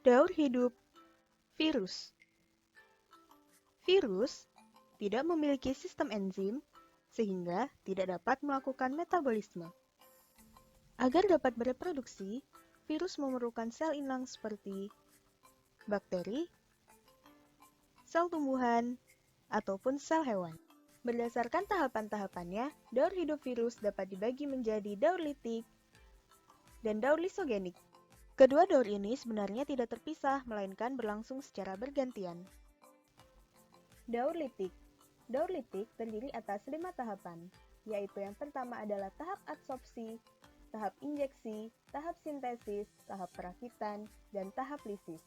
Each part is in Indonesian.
Daur hidup virus. Virus tidak memiliki sistem enzim, sehingga tidak dapat melakukan metabolisme. Agar dapat bereproduksi, virus memerlukan sel inang seperti bakteri, sel tumbuhan, ataupun sel hewan. Berdasarkan tahapan-tahapannya, daur hidup virus dapat dibagi menjadi daur litik dan daur lisogenik. Kedua daur ini sebenarnya tidak terpisah, melainkan berlangsung secara bergantian. Daur litik. Daur litik terdiri atas 5 tahapan, yaitu yang pertama adalah tahap adsorpsi, tahap injeksi, tahap sintesis, tahap perakitan, dan tahap lisis.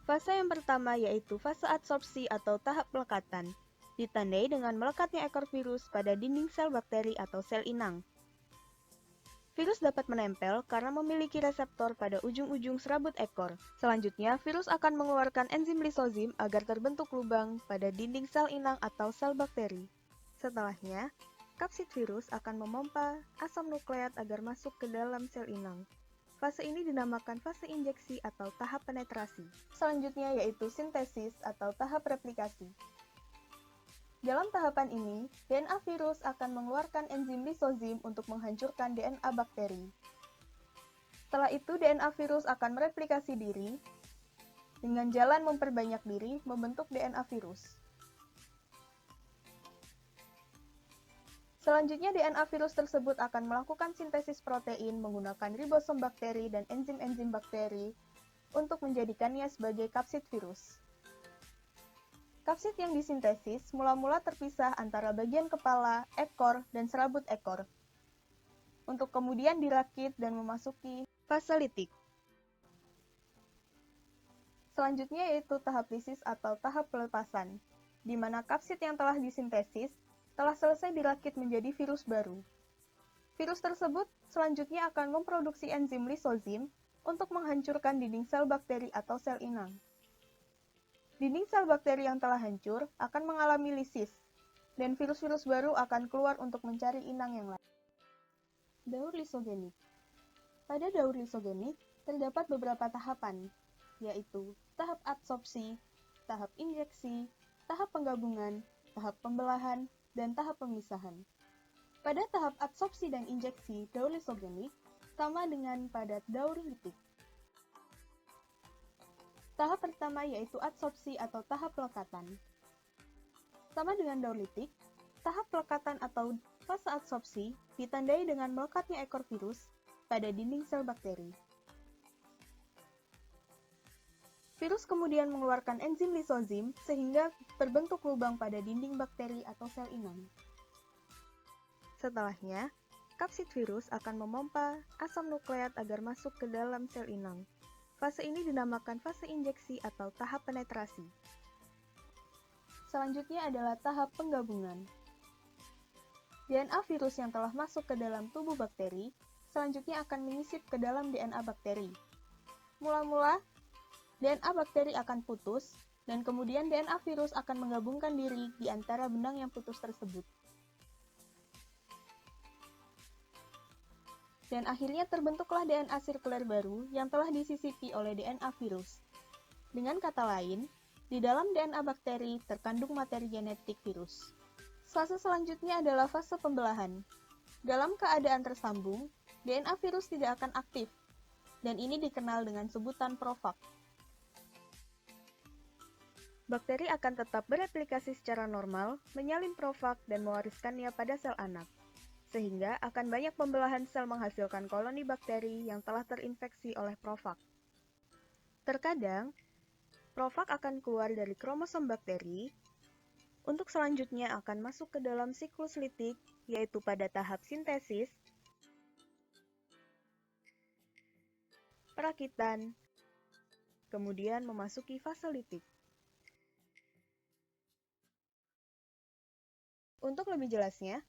Fase yang pertama yaitu fase adsorpsi atau tahap pelekatan, ditandai dengan melekatnya ekor virus pada dinding sel bakteri atau sel inang. Virus dapat menempel karena memiliki reseptor pada ujung-ujung serabut ekor. Selanjutnya, virus akan mengeluarkan enzim lisozim agar terbentuk lubang pada dinding sel inang atau sel bakteri. Setelahnya, kapsid virus akan memompa asam nukleat agar masuk ke dalam sel inang. Fase ini dinamakan fase injeksi atau tahap penetrasi. Selanjutnya yaitu sintesis atau tahap replikasi. Dalam tahapan ini, DNA virus akan mengeluarkan enzim lisozim untuk menghancurkan DNA bakteri. Setelah itu, DNA virus akan mereplikasi diri dengan jalan memperbanyak diri membentuk DNA virus. Selanjutnya, DNA virus tersebut akan melakukan sintesis protein menggunakan ribosom bakteri dan enzim-enzim bakteri untuk menjadikannya sebagai kapsid virus. Kapsid yang disintesis mula-mula terpisah antara bagian kepala, ekor, dan serabut ekor, untuk kemudian dirakit dan memasuki fase litik. Selanjutnya yaitu tahap lisis atau tahap pelepasan, di mana kapsid yang telah disintesis telah selesai dirakit menjadi virus baru. Virus tersebut selanjutnya akan memproduksi enzim lisozim untuk menghancurkan dinding sel bakteri atau sel inang. Dinding sel bakteri yang telah hancur akan mengalami lisis, dan virus-virus baru akan keluar untuk mencari inang yang lain. Daur lisogenik. Pada daur lisogenik, terdapat beberapa tahapan, yaitu tahap adsorpsi, tahap injeksi, tahap penggabungan, tahap pembelahan, dan tahap pemisahan. Pada tahap adsorpsi dan injeksi daur lisogenik, sama dengan pada daur litik. Tahap pertama yaitu adsorpsi atau tahap pelekatan. Sama dengan daur litik, tahap pelekatan atau fase adsorpsi ditandai dengan melekatnya ekor virus pada dinding sel bakteri. Virus kemudian mengeluarkan enzim lisozim sehingga terbentuk lubang pada dinding bakteri atau sel inang. Setelahnya, kapsid virus akan memompa asam nukleat agar masuk ke dalam sel inang. Fase ini dinamakan fase injeksi atau tahap penetrasi. Selanjutnya adalah tahap penggabungan. DNA virus yang telah masuk ke dalam tubuh bakteri selanjutnya akan menyisip ke dalam DNA bakteri. Mula-mula, DNA bakteri akan putus, dan kemudian DNA virus akan menggabungkan diri di antara benang yang putus tersebut. Dan akhirnya terbentuklah DNA sirkuler baru yang telah disisipi oleh DNA virus. Dengan kata lain, di dalam DNA bakteri terkandung materi genetik virus. Fase selanjutnya adalah fase pembelahan. Dalam keadaan tersambung, DNA virus tidak akan aktif, dan ini dikenal dengan sebutan profag. Bakteri akan tetap bereplikasi secara normal, menyalin profag dan mewariskannya pada sel anak, sehingga akan banyak pembelahan sel menghasilkan koloni bakteri yang telah terinfeksi oleh profag. Terkadang, profag akan keluar dari kromosom bakteri, untuk selanjutnya akan masuk ke dalam siklus litik, yaitu pada tahap sintesis, perakitan, kemudian memasuki fase litik. Untuk lebih jelasnya,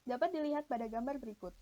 dapat dilihat pada gambar berikut.